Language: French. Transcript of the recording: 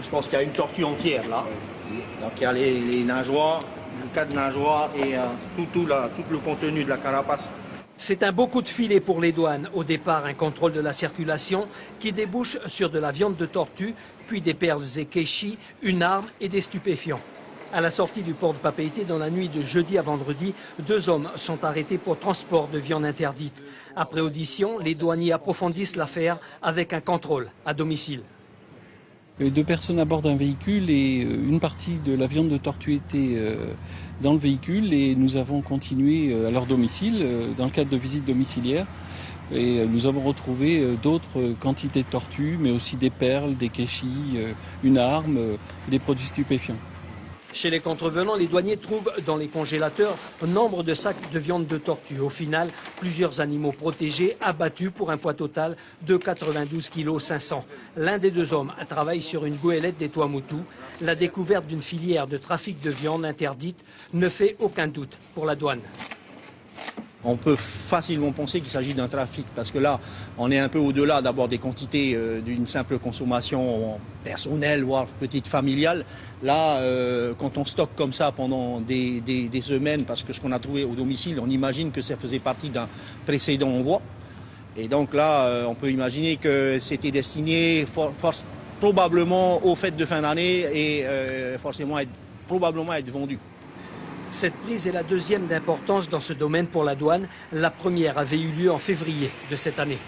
Je pense qu'il y a une tortue entière là. Donc il y a les nageoires, le cas de nageoires et tout le contenu de la carapace. C'est un beau coup de filet pour les douanes. Au départ, un contrôle de la circulation qui débouche sur de la viande de tortue, puis des perles et kéchis, une arme et des stupéfiants. À la sortie du port de Papeete, dans la nuit de jeudi à vendredi, 2 hommes sont arrêtés pour transport de viande interdite. Après audition, les douaniers approfondissent l'affaire avec un contrôle à domicile. 2 personnes à bord d'un véhicule et une partie de la viande de tortue était dans le véhicule et nous avons continué à leur domicile dans le cadre de visites domiciliaires et nous avons retrouvé d'autres quantités de tortues mais aussi des perles, des kéchis, une arme, des produits stupéfiants. Chez les contrevenants, les douaniers trouvent dans les congélateurs nombre de sacs de viande de tortue. Au final, plusieurs animaux protégés abattus pour un poids total de 92,5 kg. L'un des 2 hommes travaille sur une goélette des Tuamotu. La découverte d'une filière de trafic de viande interdite ne fait aucun doute pour la douane. On peut facilement penser qu'il s'agit d'un trafic, parce que là, on est un peu au-delà d'abord des quantités d'une simple consommation personnelle, voire petite familiale. Là, quand on stocke comme ça pendant des semaines, parce que ce qu'on a trouvé au domicile, on imagine que ça faisait partie d'un précédent envoi. Et donc là, on peut imaginer que c'était destiné probablement aux fêtes de fin d'année et probablement être vendu. Cette prise est la 2e d'importance dans ce domaine pour la douane. La première avait eu lieu en février de cette année.